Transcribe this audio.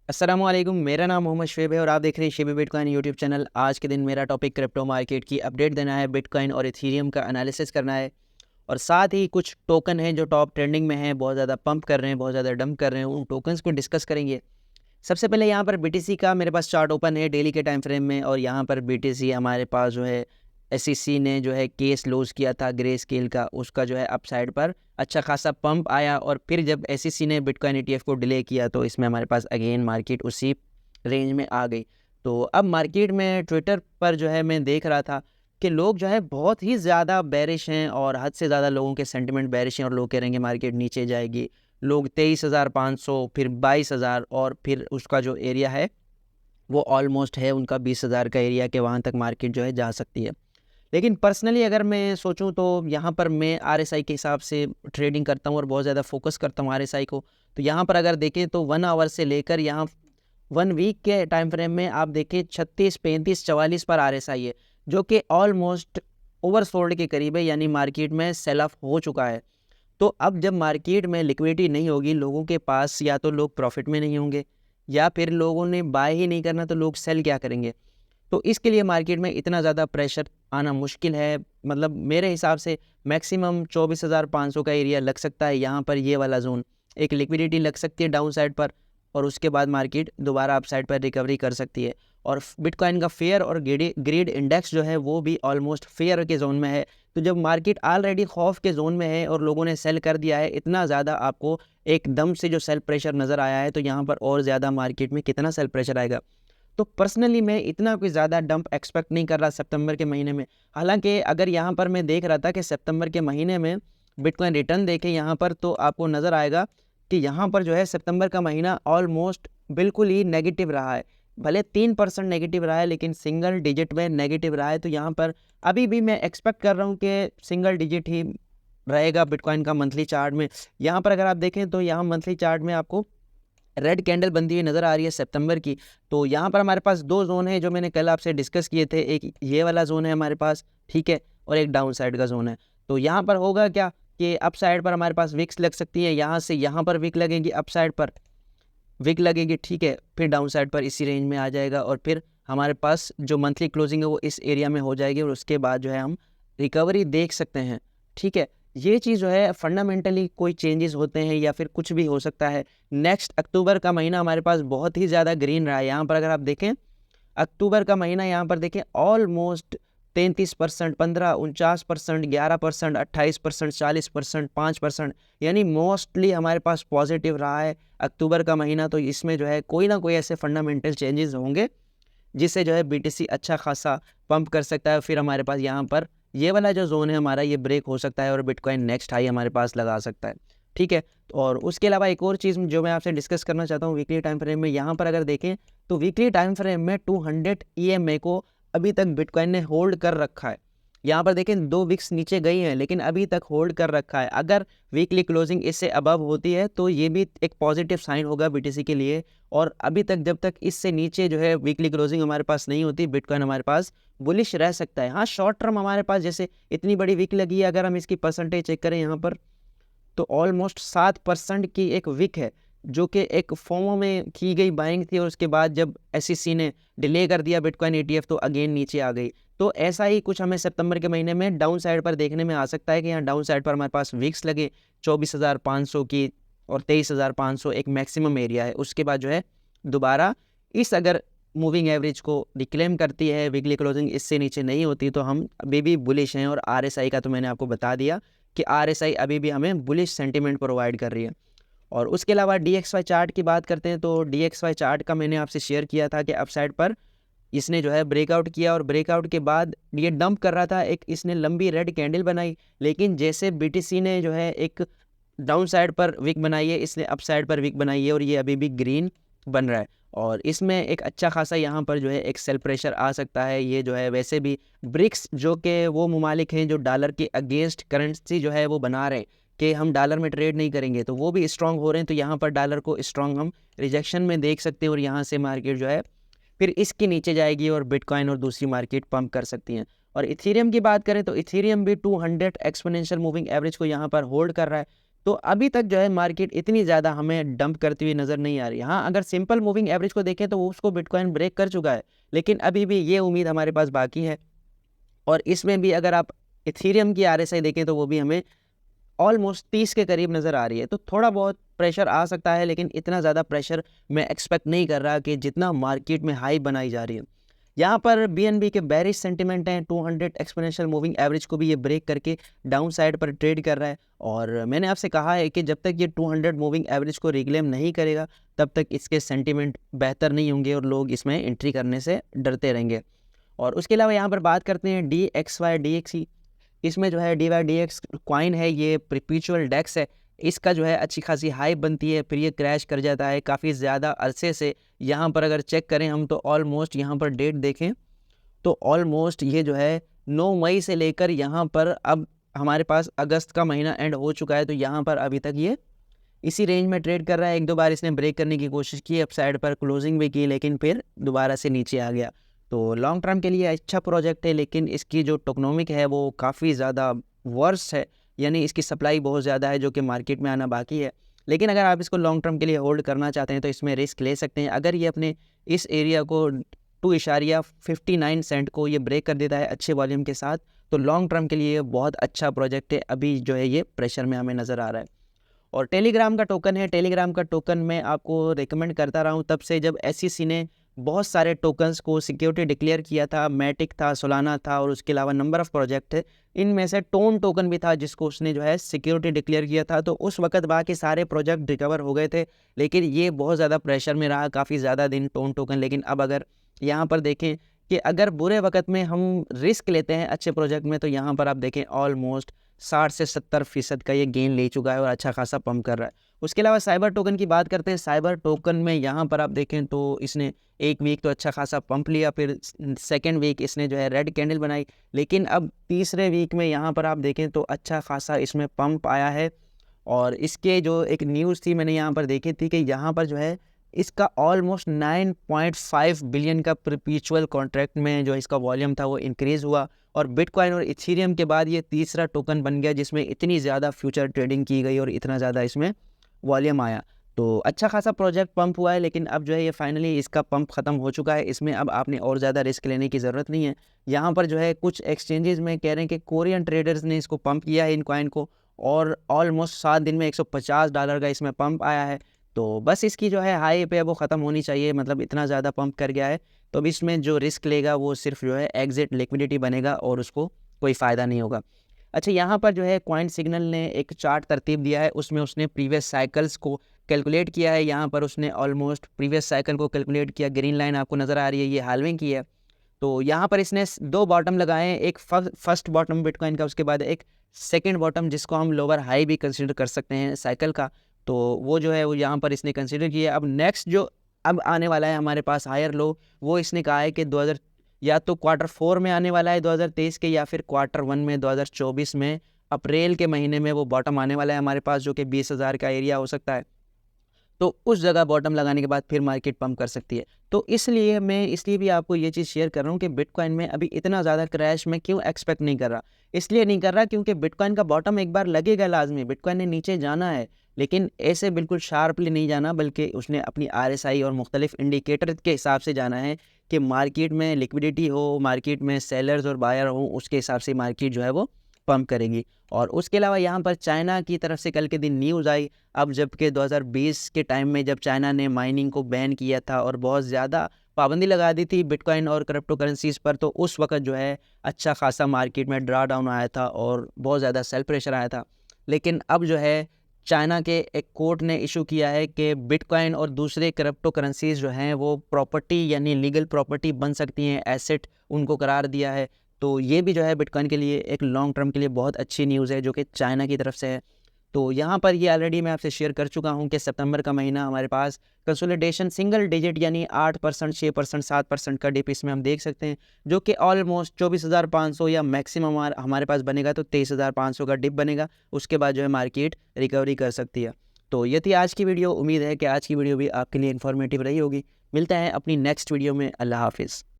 अस्सलामुअलैकुम, मेरा नाम मोहम्मद शुएब है और आप देख रहे हैं शेबी बिटकॉइन यूट्यूब चैनल। आज के दिन मेरा टॉपिक क्रिप्टो मार्केट की अपडेट देना है, बिटकॉइन और इथेरियम का एनालिसिस करना है और साथ ही कुछ टोकन हैं जो टॉप ट्रेंडिंग में हैं, बहुत ज़्यादा पंप कर रहे हैं, बहुत ज़्यादा डंप कर रहे हैं, उन टोकन्स को डिस्कस करेंगे। सबसे पहले यहाँ पर बीटीसी का मेरे पास चार्ट ओपन है डेली के टाइम फ्रेम में, और यहाँ पर बीटीसी हमारे पास जो है एसईसी ने जो है केस लॉन्च किया था ग्रे स्केल का, उसका जो है अपसाइड पर अच्छा खासा पंप आया, और फिर जब एसईसी ने बिटकॉइन ईटीएफ को डिले किया तो इसमें हमारे पास अगेन मार्केट उसी रेंज में आ गई। तो अब मार्केट में ट्विटर पर जो है मैं देख रहा था कि लोग जो है बहुत ही ज़्यादा बेरिश हैं और हद से ज़्यादा लोगों के सेंटिमेंट बेरिश हैं, और लोग कह रहे हैं कि मार्केट नीचे जाएगी। लोग 23,500, फिर 22,000, और फिर उसका जो एरिया है वो ऑलमोस्ट है उनका 20,000 का एरिया, के वहाँ तक मार्केट जो है जा सकती है। लेकिन पर्सनली अगर मैं सोचूं तो यहाँ पर मैं आरएसआई के हिसाब से ट्रेडिंग करता हूँ और बहुत ज़्यादा फोकस करता हूँ आरएसआई को। तो यहाँ पर अगर देखें तो 1 आवर से लेकर यहाँ 1 वीक के टाइम फ्रेम में आप देखें 36, 35, 44 पर आरएसआई है, जो कि ऑलमोस्ट ओवरसोल्ड के करीब है, यानी मार्केट में सेल ऑफ हो चुका है। तो अब जब मार्केट में लिक्विडिटी नहीं होगी लोगों के पास, या तो लोग प्रॉफिट में नहीं होंगे या फिर लोगों ने बाय ही नहीं करना, तो लोग सेल क्या करेंगे? तो इसके लिए मार्केट में इतना ज़्यादा प्रेशर आना मुश्किल है। मतलब मेरे हिसाब से मैक्सिमम 24,500 का एरिया लग सकता है यहाँ पर, ये वाला जोन एक लिक्विडिटी लग सकती है डाउन साइड पर, और उसके बाद मार्केट दोबारा अप साइड पर रिकवरी कर सकती है। और बिटकॉइन का फेयर और ग्रीड इंडेक्स जो है वो भी ऑलमोस्ट फेयर के जोन में है। तो जब मार्केट ऑलरेडी खौफ के जोन में है और लोगों ने सेल कर दिया है, इतना ज़्यादा आपको एकदम से जो सेल प्रेशर नज़र आया है, तो यहाँ पर और ज़्यादा मार्केट में कितना सेल प्रेशर आएगा? तो पर्सनली मैं इतना कोई ज़्यादा डंप एक्सपेक्ट नहीं कर रहा सितंबर के महीने में। हालांकि अगर यहाँ पर मैं देख रहा था कि सितंबर के महीने में बिटकॉइन रिटर्न देखें यहाँ पर, तो आपको नज़र आएगा कि यहाँ पर जो है सितंबर का महीना ऑलमोस्ट बिल्कुल ही नेगेटिव रहा है। भले 3% नेगेटिव रहा है, लेकिन सिंगल डिजिट में नेगेटिव रहा है। तो यहाँ पर अभी भी मैं एक्सपेक्ट कर रहा हूँ कि सिंगल डिजिट ही रहेगा बिटकॉइन का मंथली चार्ट में। यहाँ पर अगर आप देखें तो यहाँ मंथली चार्ट में आपको रेड कैंडल बनती हुई नज़र आ रही है सितंबर की। तो यहाँ पर हमारे पास 2 जोन है जो मैंने कल आपसे डिस्कस किए थे, एक ये वाला जोन है हमारे पास, ठीक है, और एक डाउन साइड का जोन है। तो यहाँ पर होगा क्या कि अप साइड पर हमारे पास विक्स लग सकती है, यहाँ से यहाँ पर विक लगेगी, अप साइड पर विक लगेगी, ठीक है, फिर डाउन साइड पर इसी रेंज में आ जाएगा, और फिर हमारे पास जो मंथली क्लोजिंग है वो इस एरिया में हो जाएगी, और उसके बाद जो है हम रिकवरी देख सकते हैं, ठीक है। ये चीज़ जो है फंडामेंटली कोई चेंजेस होते हैं या फिर कुछ भी हो सकता है। नेक्स्ट अक्टूबर का महीना हमारे पास बहुत ही ज़्यादा ग्रीन रहा है। यहाँ पर अगर आप देखें अक्टूबर का महीना, यहाँ पर देखें ऑलमोस्ट 33%, 15, 49%, 11%, 28%, 40%, 5%, यानी मोस्टली हमारे पास पॉजिटिव रहा है अक्टूबर का महीना। तो इसमें जो है कोई ना कोई ऐसे फंडामेंटल चेंजेस होंगे जिससे जो है बीटीसी अच्छा खासा पंप कर सकता है। फिर हमारे पास यहाँ पर ये वाला जो जोन है हमारा, ये ब्रेक हो सकता है और बिटकॉइन नेक्स्ट हाई हमारे पास लगा सकता है, ठीक है। और उसके अलावा एक और चीज़ जो मैं आपसे डिस्कस करना चाहता हूँ वीकली टाइम फ्रेम में, यहाँ पर अगर देखें तो वीकली टाइम फ्रेम में 200 EMA को अभी तक बिटकॉइन ने होल्ड कर रखा है। यहाँ पर देखें 2 वीक्स नीचे गई हैं लेकिन अभी तक होल्ड कर रखा है। अगर वीकली क्लोजिंग इससे अबव होती है तो ये भी एक पॉजिटिव साइन होगा बीटीसी के लिए। और अभी तक जब तक इससे नीचे जो है वीकली क्लोजिंग हमारे पास नहीं होती, बिटकॉइन हमारे पास बुलिश रह सकता है। हाँ, शॉर्ट टर्म हमारे पास जैसे इतनी बड़ी वीक लगी है, अगर हम इसकी परसेंटेज चेक करें यहाँ पर तो ऑलमोस्ट 7% की एक विक है, जो कि एक फोमो में की गई बाइंग थी, और उसके बाद जब एसईसी ने डिले कर दिया बिटकॉइन ईटीएफ तो अगेन नीचे आ गई। तो ऐसा ही कुछ हमें सितंबर के महीने में डाउन साइड पर देखने में आ सकता है कि यहाँ डाउन साइड पर हमारे पास विक्स लगे 24,500 की, और 23,500 एक मैक्सिमम एरिया है। उसके बाद जो है दोबारा इस अगर मूविंग एवरेज को रिक्लेम करती है, वीकली क्लोजिंग इससे नीचे नहीं होती, तो हम अभी भी बुलिश हैं। और आरएसआई का तो मैंने आपको बता दिया कि आरएसआई अभी भी हमें बुलिश सेंटीमेंट प्रोवाइड कर रही है। और उसके अलावा डीएक्सवाई चार्ट की बात करते हैं तो डीएक्सवाई चार्ट का मैंने आपसे शेयर किया था कि अपसाइड पर इसने जो है ब्रेकआउट किया, और ब्रेकआउट के बाद ये डंप कर रहा था, एक इसने लंबी रेड कैंडल बनाई, लेकिन जैसे बीटीसी ने जो है एक डाउन साइड पर विक बनाई है, इसने अप साइड पर विक बनाई है, और ये अभी भी ग्रीन बन रहा है। और इसमें एक अच्छा खासा यहाँ पर जो है एक सेल प्रेशर आ सकता है। ये जो है वैसे भी ब्रिक्स जो कि वो ममालिक हैं जो डॉलर के अगेंस्ट करेंसी जो है वो बना रहे हैं कि हम डॉलर में ट्रेड नहीं करेंगे, तो वो भी स्ट्रांग हो रहे हैं। तो यहाँ पर डॉलर को स्ट्रांग हम रिजेक्शन में देख सकते हैं, और यहाँ से मार्केट जो है फिर इसके नीचे जाएगी और बिटकॉइन और दूसरी मार्केट पंप कर सकती हैं। और इथेरियम की बात करें तो इथेरियम भी 200 एक्सपोनेंशियल मूविंग एवरेज को यहाँ पर होल्ड कर रहा है। तो अभी तक जो है मार्केट इतनी ज़्यादा हमें डंप करती हुई नज़र नहीं आ रही। हाँ, अगर सिंपल मूविंग एवरेज को देखें तो वो उसको बिटकॉइन ब्रेक कर चुका है, लेकिन अभी भी ये उम्मीद हमारे पास बाकी है। और इसमें भी अगर आप इथेरियम की आरएसआई देखें तो वो भी हमें ऑलमोस्ट 30 के करीब नज़र आ रही है। तो थोड़ा बहुत प्रेशर आ सकता है, लेकिन इतना ज़्यादा प्रेशर मैं एक्सपेक्ट नहीं कर रहा कि जितना मार्केट में हाई बनाई जा रही है। यहाँ पर बीएनबी के बेरिश सेंटिमेंट हैं, 200 एक्सपोनेंशियल मूविंग एवरेज को भी ये ब्रेक करके डाउन साइड पर ट्रेड कर रहा है। और मैंने आपसे कहा है कि जब तक ये 200 मूविंग एवरेज को रिक्लेम नहीं करेगा तब तक इसके सेंटिमेंट बेहतर नहीं होंगे और लोग इसमें एंट्री करने से डरते रहेंगे। और उसके अलावा यहाँ पर बात करते हैं DXY इसमें जो है DYDX कॉइन है, ये परपेचुअल डेक्स है। इसका जो है अच्छी खासी हाइप बनती है, फिर ये क्रैश कर जाता है काफ़ी ज़्यादा अरसे से। यहाँ पर अगर चेक करें हम तो ऑलमोस्ट यहाँ पर डेट देखें तो ऑलमोस्ट ये जो है 9 मई से लेकर यहाँ पर अब हमारे पास अगस्त का महीना एंड हो चुका है। तो यहाँ पर अभी तक ये इसी रेंज में ट्रेड कर रहा है। एक दो बार इसने ब्रेक करने की कोशिश की, अप साइड पर क्लोजिंग भी की, लेकिन फिर दोबारा से नीचे आ गया। तो लॉन्ग टर्म के लिए अच्छा प्रोजेक्ट है, लेकिन इसकी जो टोकनोमिक है वो काफ़ी ज़्यादा वर्स्ट है, यानी इसकी सप्लाई बहुत ज़्यादा है जो कि मार्केट में आना बाकी है। लेकिन अगर आप इसको लॉन्ग टर्म के लिए होल्ड करना चाहते हैं तो इसमें रिस्क ले सकते हैं। अगर ये अपने इस एरिया को 2.59 सेंट को ये ब्रेक कर देता है अच्छे वॉल्यूम के साथ, तो लॉन्ग टर्म के लिए बहुत अच्छा प्रोजेक्ट है। अभी जो है ये प्रेशर में हमें नज़र आ रहा है। और टेलीग्राम का टोकन है, टेलीग्राम का टोकन मैं आपको रिकमेंड करता रहा हूँ तब से जब SEC ने बहुत सारे टोकन्स को सिक्योरिटी डिक्लेयर किया था। मैटिक था, सोलाना था, और उसके अलावा नंबर ऑफ़ प्रोजेक्ट है। इनमें से टोन टोकन भी था जिसको उसने जो है सिक्योरिटी डिक्लेयर किया था। तो उस वक्त बाकी सारे प्रोजेक्ट रिकवर हो गए थे, लेकिन ये बहुत ज़्यादा प्रेशर में रहा काफ़ी ज़्यादा दिन टोन टोकन। लेकिन अब अगर यहाँ पर देखें कि अगर बुरे वक्त में हम रिस्क लेते हैं अच्छे प्रोजेक्ट में, तो यहाँ पर आप देखें ऑलमोस्ट 60 से 70% का ये गेन ले चुका है और अच्छा खासा पंप कर रहा है। उसके अलावा साइबर टोकन की बात करते हैं। साइबर टोकन में यहाँ पर आप देखें तो इसने एक वीक तो अच्छा खासा पंप लिया, फिर सेकेंड वीक इसने जो है रेड कैंडल बनाई, लेकिन अब तीसरे वीक में यहाँ पर आप देखें तो अच्छा खासा इसमें पंप आया है। और इसके जो एक न्यूज़ थी मैंने यहाँ पर देखी थी कि यहाँ पर जो है इसका ऑलमोस्ट 9.5 बिलियन का परपेचुअल कॉन्ट्रैक्ट में जो इसका वॉल्यूम था वो इंक्रीज़ हुआ। और बिटकॉइन और इथेरियम के बाद ये तीसरा टोकन बन गया जिसमें इतनी ज़्यादा फ्यूचर ट्रेडिंग की गई और इतना ज़्यादा इसमें वॉल्यूम आया। तो अच्छा खासा प्रोजेक्ट पंप हुआ है, लेकिन अब जो है ये फाइनली इसका पंप ख़त्म हो चुका है। इसमें अब आपने और ज़्यादा रिस्क लेने की ज़रूरत नहीं है। यहाँ पर जो है कुछ एक्सचेंजेस में कह रहे हैं कि कोरियन ट्रेडर्स ने इसको पंप किया है इन कॉइन को, और ऑलमोस्ट 7 दिन में $150 का इसमें पंप आया है। तो बस इसकी जो है हाइप है वो ख़त्म होनी चाहिए, मतलब इतना ज़्यादा पंप कर गया है। तो अब इसमें जो रिस्क लेगा वो सिर्फ जो है एग्जिट लिक्विडिटी बनेगा और उसको कोई फ़ायदा नहीं होगा। अच्छा, यहाँ पर जो है कॉइन सिग्नल ने एक चार्ट तरतीब दिया है, उसमें उसने प्रीवियस साइकिल्स को कैलकुलेट किया है। यहाँ पर उसने ऑलमोस्ट प्रीवियस साइकिल को कैलकुलेट किया। ग्रीन लाइन आपको नज़र आ रही है, ये हाल्विंग की है। तो यहाँ पर इसने 2 बॉटम लगाए हैं, एक फर्स्ट बॉटम बिटकॉइन का, उसके बाद एक सेकंड बॉटम जिसको हम लोअर हाई भी कंसीडर कर सकते हैं साइकिल का। तो वो जो है वो यहाँ पर इसने कंसीडर किया। अब नेक्स्ट जो अब आने वाला है हमारे पास हायर लो, वो इसने कहा है कि 2000 या तो Q4 में आने वाला है 2023 के, या फिर Q1 में 2024 में अप्रैल के महीने में वो बॉटम आने वाला है हमारे पास, जो कि 20,000 का एरिया हो सकता है। तो उस जगह बॉटम लगाने के बाद फिर मार्केट पंप कर सकती है। तो इसलिए मैं इसलिए भी आपको ये चीज़ शेयर कर रहा हूँ कि बिटकॉइन में अभी इतना ज़्यादा क्रैश मैं क्यों एक्सपेक्ट नहीं कर रहा। इसलिए नहीं कर रहा क्योंकि बिटकॉइन का बॉटम एक बार लगेगा लाजमी, बिटकॉइन ने नीचे जाना है, लेकिन ऐसे बिल्कुल शार्पली नहीं जाना, बल्कि उसने अपनी RSI और मुख्तलिफ इंडिकेटर के हिसाब से जाना है कि मार्केट में लिक्विडिटी हो, मार्केट में सेलर्स और बायर हो, उसके हिसाब से मार्केट जो है वो पंप करेगी। और उसके अलावा यहाँ पर चाइना की तरफ से कल के दिन न्यूज़ आई, अब जबकि 2020 के टाइम में जब चाइना ने माइनिंग को बैन किया था और बहुत ज़्यादा पाबंदी लगा दी थी बिटकॉइन और क्रिप्टो करेंसीज़ पर, तो उस वक्त जो है अच्छा खासा मार्केट में ड्रा डाउन आया था और बहुत ज़्यादा सेल प्रेशर आया था। लेकिन अब जो है चाइना के एक कोर्ट ने इशू किया है कि बिटकॉइन और दूसरे क्रिप्टो करेंसीज़ जो हैं वो प्रॉपर्टी यानी लीगल प्रॉपर्टी बन सकती हैं, एसेट उनको करार दिया है। तो ये भी जो है बिटकॉइन के लिए एक लॉन्ग टर्म के लिए बहुत अच्छी न्यूज़ है जो कि चाइना की तरफ से है। तो यहाँ पर ये ऑलरेडी मैं आपसे शेयर कर चुका हूँ कि सितंबर का महीना हमारे पास कंसोलिडेशन सिंगल डिजिट यानी 8%, 6%, 7% का डिप इसमें हम देख सकते हैं, जो कि ऑलमोस्ट 24,500 या मैक्सिमम हमारे पास बनेगा तो 23,500 का डिप बनेगा। उसके बाद जो है मार्केट रिकवरी कर सकती है। तो ये थी आज की वीडियो। उम्मीद है कि आज की वीडियो भी आपके लिए इन्फॉर्मेटिव रही होगी। मिलते हैं अपनी नेक्स्ट वीडियो में। अल्लाह हाफिज़।